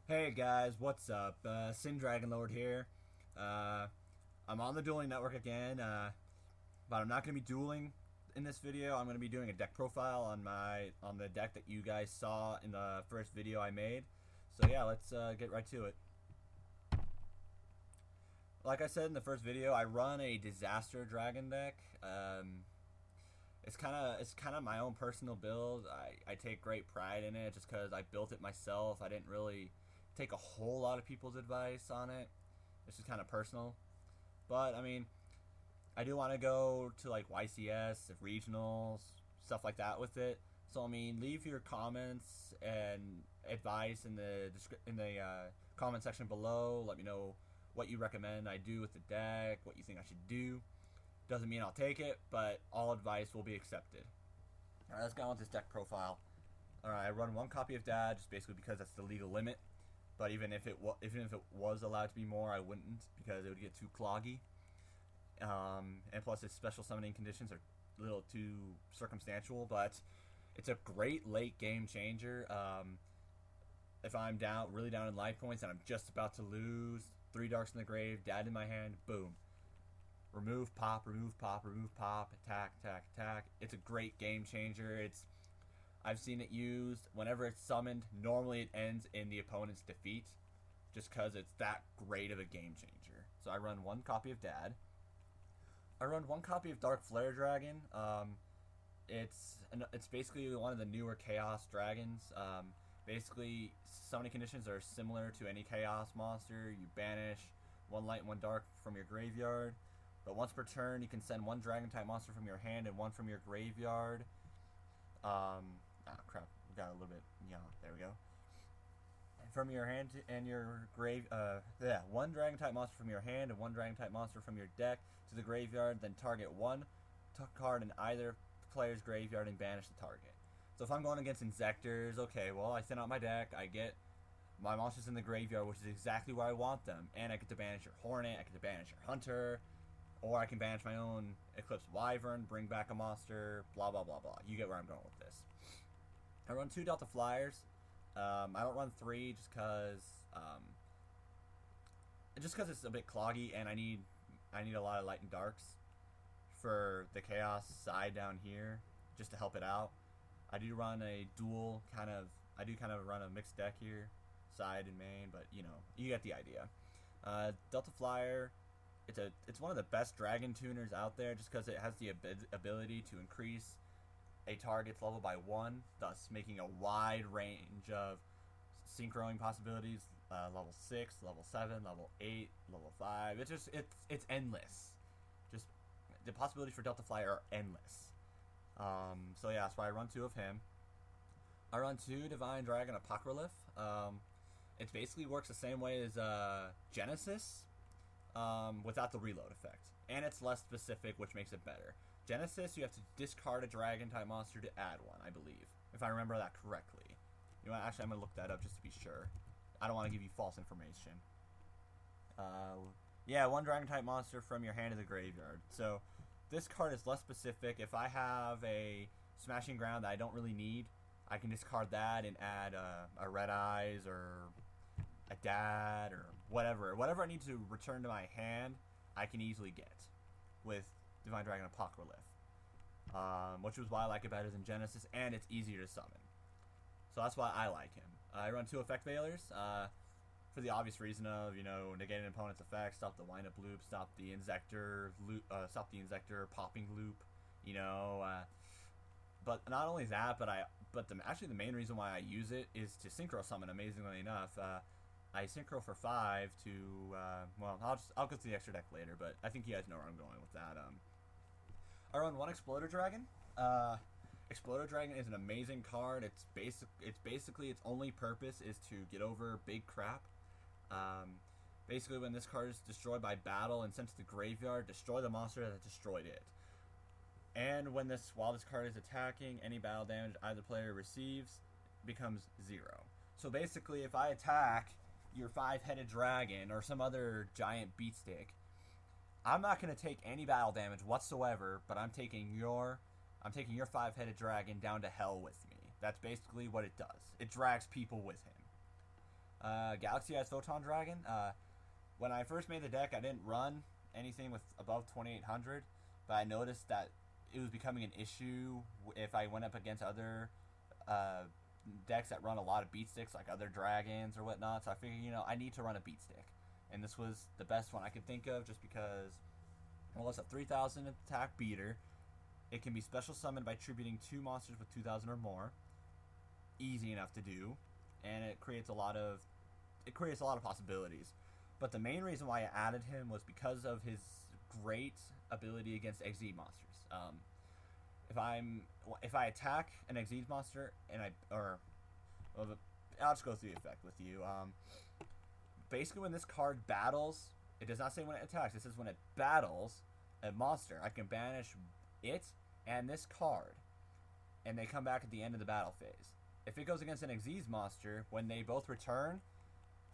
Hey guys, what's up? Sin Dragon Lord here. Uh, I'm on the dueling network again, but I'm not going to be dueling in this video. I'm going to be doing a deck profile on the deck that you guys saw in the first video I made. So yeah, let's get right to it. Like I said in the first video, I run a disaster dragon deck. It's kind of my own personal build. I take great pride in it just because I built it myself. I didn't really take a whole lot of people's advice on it. It's just kind of personal. But I mean, I do want to go to like YCS, regionals, stuff like that with it. So I mean, leave your comments and advice in the comment section below. Let me know what you recommend I do with the deck, what you think I should do. Doesn't mean I'll take it, but all advice will be accepted. Alright, let's go on with this deck profile. Alright, I run one copy of Dad, just basically because that's the legal limit. But even if it was allowed to be more, I wouldn't, because it would get too cloggy. And plus, its special summoning conditions are a little too circumstantial, but it's a great late game changer. If I'm really down in life points and I'm just about to lose, 3 darks in the grave, Dad in my hand, boom. Remove, pop, remove, pop, remove, pop, attack, attack, attack. It's a great game changer. I've seen it used whenever it's summoned. Normally it ends in the opponent's defeat, just because it's that great of a game changer. So I run one copy of Dad. I run one copy of Dark Flare Dragon. It's basically one of the newer Chaos Dragons. Basically, summoning conditions are similar to any Chaos monster. You banish one light and one dark from your graveyard. But once per turn, you can send one Dragon-type monster from your hand and one from your graveyard. Crap. We got a little bit... Yeah, there we go. From your hand and your grave... one Dragon-type monster from your hand and one Dragon-type monster from your deck to the graveyard. Then target one card in either player's graveyard and banish the target. So if I'm going against Insectors, okay, well, I send out my deck. I get my monsters in the graveyard, which is exactly where I want them. And I get to banish your Hornet. I get to banish your Hunter. Or I can banish my own Eclipse Wyvern, bring back a monster, blah, blah, blah, blah. You get where I'm going with this. I run 2 Delta Flyers. I don't run 3 just because it's a bit cloggy, and I need a lot of light and darks for the Chaos side down here, just to help it out. I do run a dual kind of run a mixed deck here, side and main, but you know, you get the idea. Delta Flyer. It's one of the best dragon tuners out there just because it has the ability to increase a target's level by 1, thus making a wide range of synchroing possibilities. Level 6, level 7, level 8, level 5. It's endless. Just the possibilities for Delta Flyer are endless. So yeah, that's why I run 2 of him. I run 2 Divine Dragon Apocryph. It basically works the same way as Genesis. Without the reload effect. And it's less specific, which makes it better. Genesis, you have to discard a dragon-type monster to add one, I believe. If I remember that correctly. You know what, actually, I'm going to look that up just to be sure. I don't want to give you false information. Yeah, one dragon-type monster from your hand to the graveyard. So, this card is less specific. If I have a Smashing Ground that I don't really need, I can discard that and add a Red Eyes or a Dad or whatever I need to return to my hand, I can easily get with Divine Dragon Apocryph, which is why I like it better than Genesis, and it's easier to summon. So that's why I like him. I run 2 Effect Veilers for the obvious reason of, you know, negating an opponent's effect, stop the wind-up loop, stop the Insector popping loop, you know. But not only that, but the main reason why I use it is to synchro summon. Amazingly enough, I synchro for 5 to, I'll go to the extra deck later, but I think you guys know where I'm going with that. I run 1 Exploder Dragon. Exploder Dragon is an amazing card. It's basically its only purpose is to get over big crap. Basically, when this card is destroyed by battle and sent to the graveyard, destroy the monster that destroyed it. And while this card is attacking, any battle damage either player receives becomes 0. So basically, if I attack your 5-headed dragon or some other giant beatstick, I'm not going to take any battle damage whatsoever, but I'm taking your 5-headed dragon down to hell with me. That's basically what it does. It drags people with him. Galaxy Eyes Photon Dragon. When I first made the deck, I didn't run anything with above 2800, but I noticed that it was becoming an issue if I went up against other uh, decks that run a lot of beat sticks, like other dragons or whatnot. So I figured, I need to run a beat stick, and this was the best one I could think of, just because, well, it's a 3000 attack beater. It can be special summoned by tributing 2 monsters with 2000 or more. Easy enough to do, and it creates a lot of possibilities. But the main reason why I added him was because of his great ability against Exceed monsters. If I attack an Exceed monster and I'll just go through the effect with you. Basically, when this card battles, it does not say when it attacks. It says when it battles a monster, I can banish it and this card, and they come back at the end of the battle phase. If it goes against an Exceed monster, when they both return,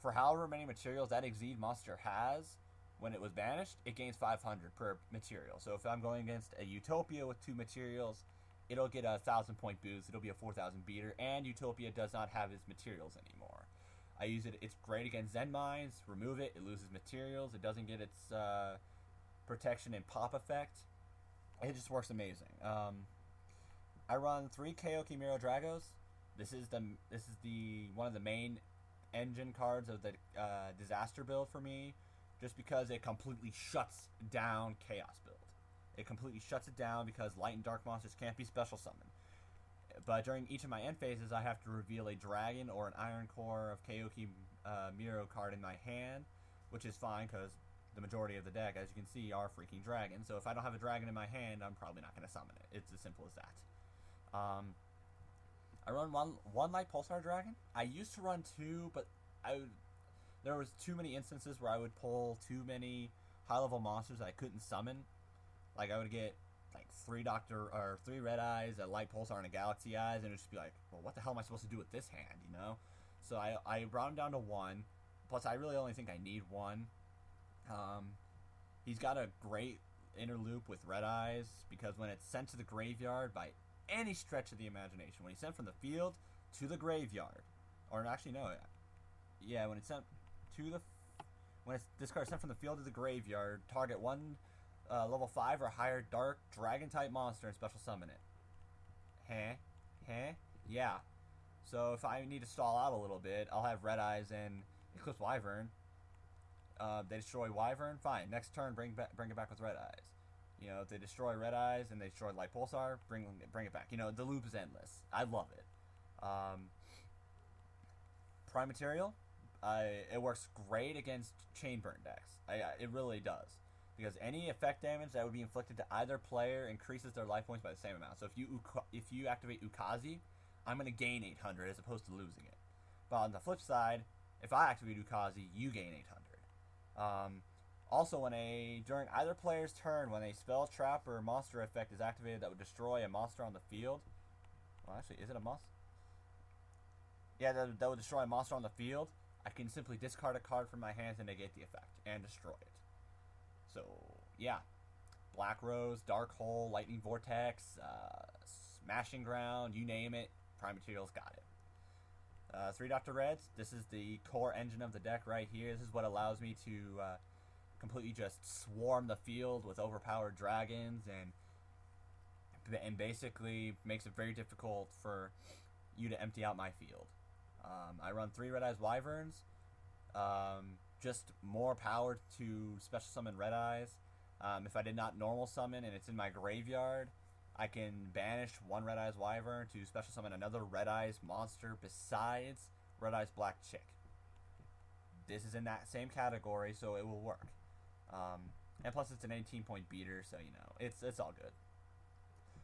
for however many materials that Exceed monster has when it was banished, it gains 500 per material. So if I'm going against a Utopia with 2 materials, it'll get a 1,000 point boost. It'll be a 4,000 beater, and Utopia does not have its materials anymore. I use it. It's great against Zen Mines. Remove it, it loses materials. It doesn't get its protection and pop effect. It just works amazing. I run 3 KO Chimera Dragos. This is the one of the main engine cards of the disaster build for me, just because it completely shuts down Chaos build. It completely shuts it down because light and dark monsters can't be special summoned. But during each of my end phases, I have to reveal a dragon or an iron core of Kaioki Miro card in my hand, which is fine because the majority of the deck, as you can see, are freaking dragons. So if I don't have a dragon in my hand, I'm probably not going to summon it. It's as simple as that. I run one light pulsar dragon. I used to run 2, but there was too many instances where I would pull too many high level monsters that I couldn't summon. Like I would get like 3 Red Eyes, a light pulsar, and a Galaxy Eyes, and it'd just be like, well, what the hell am I supposed to do with this hand, So I brought him down to 1. Plus, I really only think I need 1. He's got a great inner loop with Red Eyes, because when it's sent to the graveyard by any stretch of the imagination, when he's sent from the field to the graveyard, or actually no, yeah, when it's sent to the this card is sent from the field to the graveyard, target 1 level 5 or higher dark dragon type monster and special summon it. Yeah. So if I need to stall out a little bit, I'll have Red Eyes and Eclipse Wyvern. They destroy Wyvern, fine. Next turn, bring it back with Red Eyes. If they destroy Red Eyes and they destroy Light Pulsar, bring it back. The loop is endless. I love it. Prime Material, it works great against Chain Burn decks. It really does. Because any effect damage that would be inflicted to either player increases their life points by the same amount. So if you activate Ukazi, I'm going to gain 800 as opposed to losing it. But on the flip side, if I activate Ukazi, you gain 800. Also, during either player's turn, when a spell, trap, or monster effect is activated that would destroy a monster on the field. Well, actually, is it a monster? Yeah, that would destroy a monster on the field. I can simply discard a card from my hand to negate the effect and destroy it. So, yeah. Black Rose, Dark Hole, Lightning Vortex, Smashing Ground, you name it, Prime Material's got it. 3 Dr. Reds, this is the core engine of the deck right here. This is what allows me to completely just swarm the field with overpowered dragons and basically makes it very difficult for you to empty out my field. I run 3 Red Eyes Wyverns. Just more power to special summon Red Eyes. If I did not normal summon and it's in my graveyard, I can banish 1 Red Eyes Wyvern to special summon another Red Eyes monster besides Red Eyes Black Chick. This is in that same category, so it will work. And plus it's an 18-point beater, so it's all good.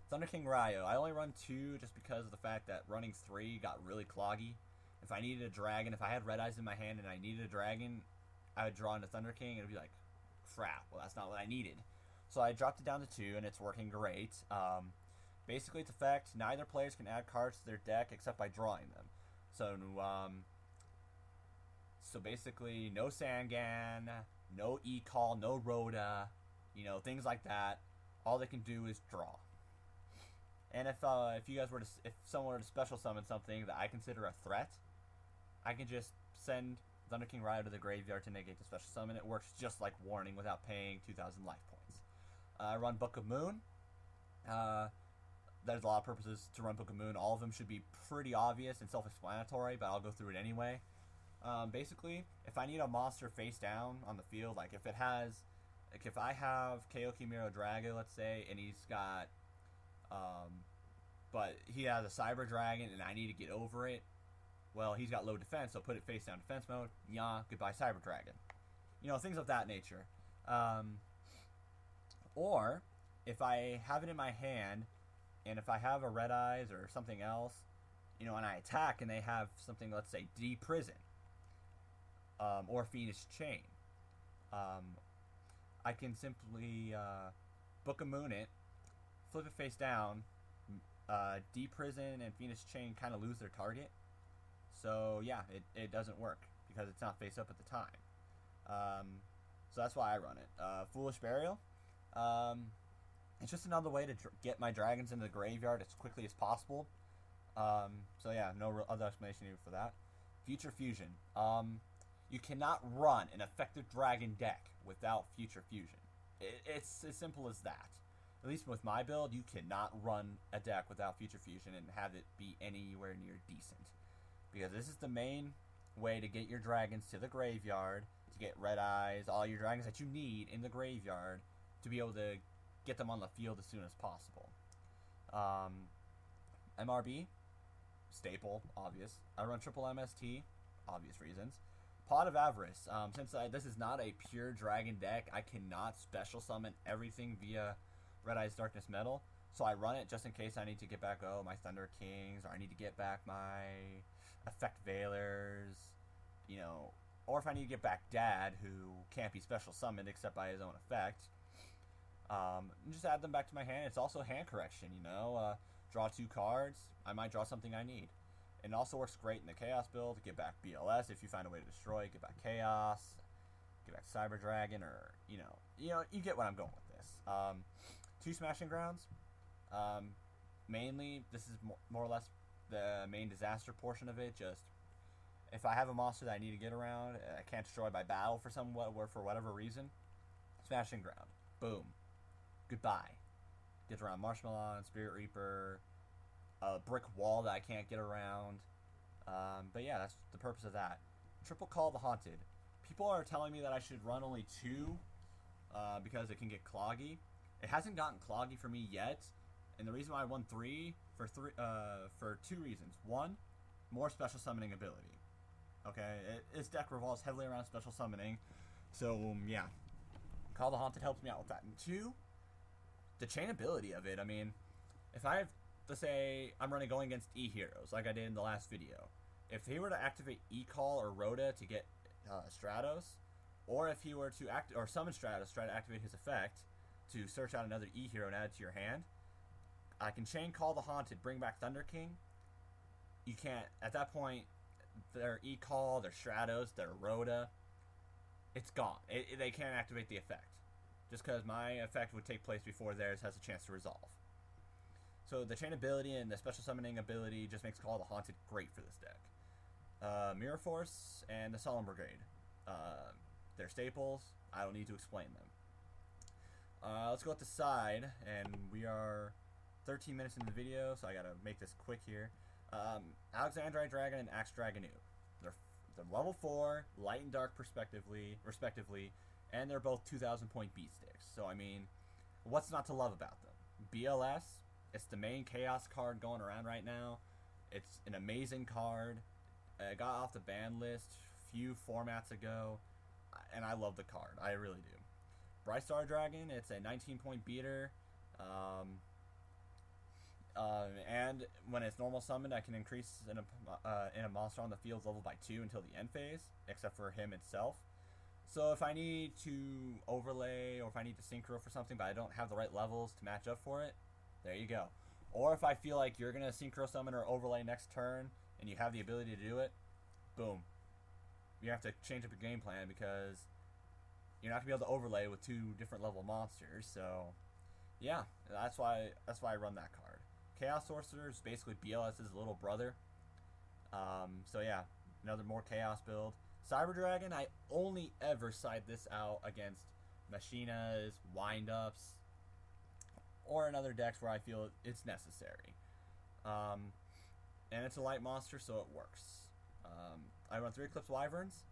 Thunder King Ryo. I only run 2 just because of the fact that running 3 got really cloggy. If I needed a dragon, if I had Red Eyes in my hand and I needed a dragon, I would draw into Thunder King and it would be like, crap, well that's not what I needed. So I dropped it down to 2 and it's working great. Basically its effect, neither players can add cards to their deck except by drawing them. So basically no Sangan, no E-Call, no Rhoda, things like that. All they can do is draw. And if someone were to special summon something that I consider a threat, I can just send Thunder King right out of the graveyard to negate the special summon. It works just like Warning without paying 2,000 life points. I run Book of Moon. There's a lot of purposes to run Book of Moon. All of them should be pretty obvious and self-explanatory, but I'll go through it anyway. Basically, if I need a monster face down on the field, like if I have Kaoki Miro Drago, let's say, and he's got, but he has a Cyber Dragon and I need to get over it, well, he's got low defense, so put it face down defense mode, goodbye Cyber Dragon. Things of that nature. Or, if I have it in my hand, and if I have a Red Eyes or something else, and I attack and they have something, let's say, D-Prison, or Fiendish Chain, I can simply Book a Moon it, flip it face down, D-Prison and Fiendish Chain kind of lose their target. So, yeah, it doesn't work because it's not face up at the time. So that's why I run it. Foolish Burial. It's just another way to get my dragons into the graveyard as quickly as possible. So yeah, no other explanation needed for that. Future Fusion. You cannot run an effective dragon deck without Future Fusion. It's as simple as that. At least with my build, you cannot run a deck without Future Fusion and have it be anywhere near decent. Because this is the main way to get your dragons to the graveyard, to get Red Eyes, all your dragons that you need in the graveyard, to be able to get them on the field as soon as possible. MRB, staple, obvious. I run triple MST, obvious reasons. Pot of Avarice. Since this is not a pure dragon deck, I cannot special summon everything via Red Eyes Darkness Metal. So I run it just in case I need to get back, my Thunder Kings, or I need to get back my Effect Veilers, or if I need to get back Dad, who can't be special summoned except by his own effect. Just add them back to my hand. It's also hand correction, draw 2 cards. I might draw something I need. It also works great in the Chaos build to get back BLS if you find a way to destroy it, get back Chaos, get back Cyber Dragon, or, you get what I'm going with this. 2 Smashing Grounds. Mainly, this is more or less the main disaster portion of it. Just, if I have a monster that I need to get around, I can't destroy by battle for whatever reason, Smashing Ground. Boom. Goodbye. Get around Marshmallow, Spirit Reaper, a brick wall that I can't get around. But yeah, that's the purpose of that. Triple Call the Haunted. People are telling me that I should run only 2 because it can get cloggy. It hasn't gotten cloggy for me yet, and the reason why I won 3 for 2 reasons. 1, more special summoning ability. Okay, its deck revolves heavily around special summoning, so yeah. Call the Haunted helps me out with that. And 2, the chainability of it. I mean, if I have to say I'm going against E-Heroes, like I did in the last video, if he were to activate E-Call or Rhoda to get Stratos, or if he were to summon Stratos, try to activate his effect to search out another E-Hero and add it to your hand, I can chain Call the Haunted, bring back Thunder King. You can't, at that point, their E-Call, their Stratos, their Rhoda, it's gone. They can't activate the effect. Just because my effect would take place before theirs has a chance to resolve. So the chain ability and the special summoning ability just makes Call the Haunted great for this deck. Mirror Force and the Solemn Brigade. They're staples. I don't need to explain them. Let's go with the side, and we are 13 minutes into the video, so I gotta make this quick here. Alexandrite Dragon and Axe Dragonu. They're level 4, light and dark respectively, and they're both 2,000 point beat sticks. So I mean, what's not to love about them? BLS, it's the main Chaos card going around right now. It's an amazing card. It got off the ban list few formats ago, and I love the card. I really do. Bright Star Dragon, it's a 19 point beater. And when it's normal summoned, I can increase in a monster on the field's level by 2 until the end phase, except for him itself. So if I need to overlay, or if I need to synchro for something, but I don't have the right levels to match up for it, there you go. Or if I feel like you're going to synchro summon or overlay next turn, and you have the ability to do it, boom. You have to change up your game plan, because you're not going to be able to overlay with 2 different level monsters. So yeah, that's why I run that card. Chaos Sorcerer is basically BLS's little brother. So yeah, another more chaos build. Cyber Dragon, I only ever side this out against Machinas, Windups, or in other decks where I feel it's necessary. And it's a light monster, so it works. I run 3 Eclipse Wyverns,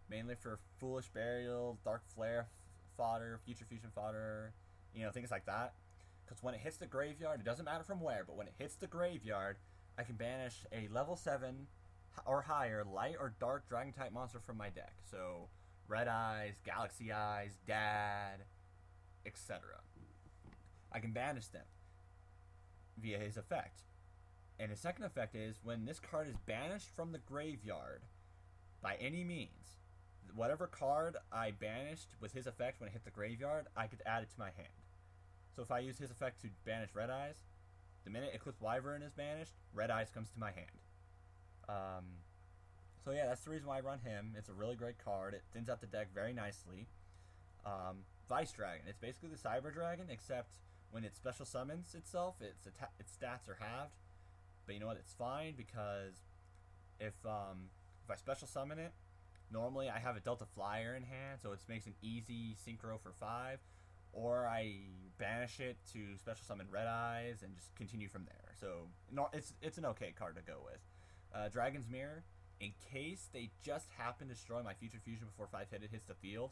mainly for Foolish Burial, Dark Flare fodder, Future Fusion fodder, things like that. Because when it hits the graveyard, it doesn't matter from where, but when it hits the graveyard, I can banish a level 7 or higher light or dark dragon type monster from my deck. So Red Eyes, Galaxy Eyes, Dad, etc. I can banish them via his effect. And his second effect is when this card is banished from the graveyard by any means, whatever card I banished with his effect when it hit the graveyard, I could add it to my hand. So if I use his effect to banish Red Eyes, the minute Eclipse Wyvern is banished, Red Eyes comes to my hand. So yeah, that's the reason why I run him. It's a really great card. It thins out the deck very nicely. Vice Dragon. It's basically the Cyber Dragon, except when it special summons itself, its stats are halved. But you know what? It's fine because if I special summon it, normally I have a Delta Flyer in hand, so it makes an easy synchro for 5. Or I banish it to special summon Red Eyes and just continue from there. So it's an okay card to go with. Dragon's Mirror. In case they just happen to destroy my Future Fusion before 5-hit hits the field,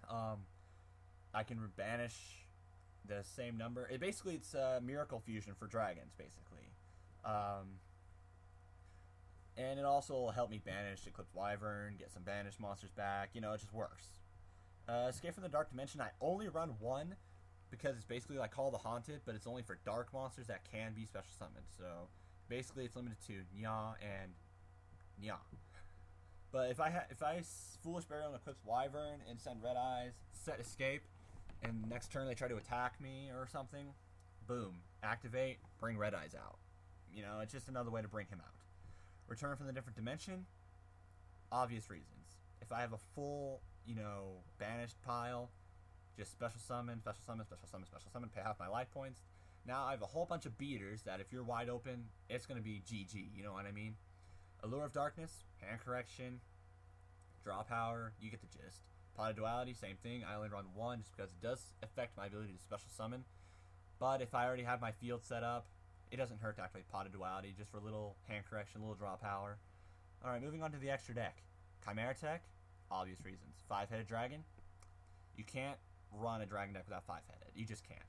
I can banish the same number. It's Miracle Fusion for dragons, basically. And it also will help me banish Eclipse Wyvern, get some banished monsters back. It just works. Escape from the Dark Dimension, I only run 1 because it's basically like Call the Haunted, but it's only for dark monsters that can be special summoned. So basically it's limited to Nya and Nya. But if I Foolish Burial and Eclipse Wyvern and send Red Eyes, set Escape, and next turn they try to attack me or something, boom, activate, bring Red Eyes out. It's just another way to bring him out. Return from the different dimension, obvious reasons. If I have a full, banished pile, just special summon, special summon, special summon, special summon, pay half my life points. Now I have a whole bunch of beaters that if you're wide open, it's going to be GG, you know what I mean? Allure of Darkness, hand correction, draw power, you get the gist. Pot of Duality, same thing. I only run 1 just because it does affect my ability to special summon. But if I already have my field set up, it doesn't hurt to activate Pot of Duality just for a little hand correction, a little draw power. Alright, moving on to the extra deck. Chimera Tech, obvious reasons. 5-headed dragon. You can't run a dragon deck without 5-headed. You just can't.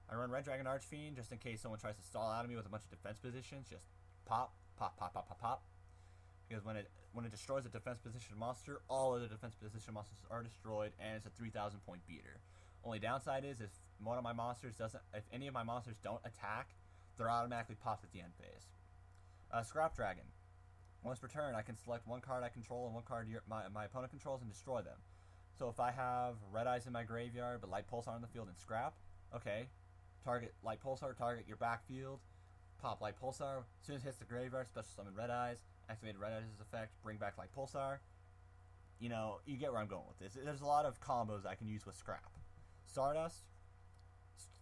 I run Red Dragon Archfiend just in case someone tries to stall out of me with a bunch of defense positions. Just pop, pop, pop, pop, pop, pop. Because when it destroys a defense position monster, all of the defense position monsters are destroyed, and it's a 3,000 point beater. Only downside is if any of my monsters don't attack, they're automatically popped at the end phase. Scrap Dragon. Once per turn, I can select one card I control and one card my opponent controls and destroy them. So if I have Red Eyes in my graveyard but Light Pulsar on the field and Scrap, okay, target Light Pulsar, target your backfield, pop Light Pulsar. As soon as it hits the graveyard, special summon Red Eyes, activate Red Eyes' effect, bring back Light Pulsar. You get where I'm going with this. There's a lot of combos I can use with Scrap. Stardust.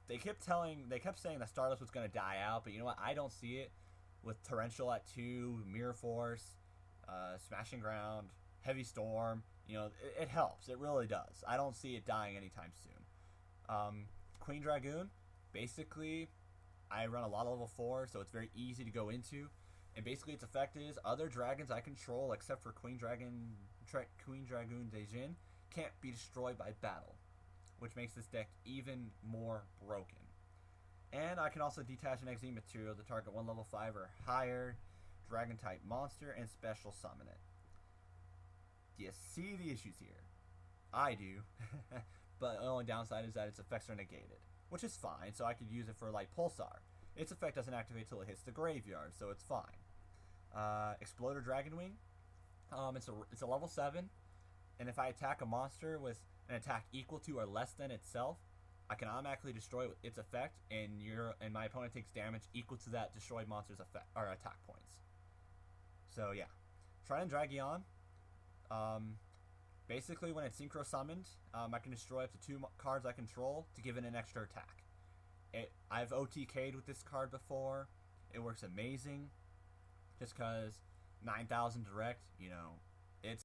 They kept saying that Stardust was going to die out, but you know what? I don't see it. With Torrential at 2, Mirror Force, Smashing Ground, Heavy Storm, it helps. It really does. I don't see it dying anytime soon. Queen Dragoon, basically, I run a lot of level 4, so it's very easy to go into. And basically its effect is other dragons I control, except for Queen Dragoon Dejin, can't be destroyed by battle, which makes this deck even more broken. And I can also detach an Exene material to target 1 level 5 or higher dragon type monster and special summon it. Do you see the issues here? I do. But the only downside is that its effects are negated, which is fine, so I could use it for Light Pulsar. Its effect doesn't activate till it hits the graveyard, so it's fine. Exploder Dragonwing. It's a level 7, and if I attack a monster with an attack equal to or less than itself, I can automatically destroy it with its effect, and my opponent takes damage equal to that destroyed monster's effect or attack points. So yeah, Trident Dragion. Basically, when it's synchro summoned, I can destroy up to 2 cards I control to give it an extra attack. I've OTK'd with this card before. It works amazing, just because 9,000 direct, you know, it's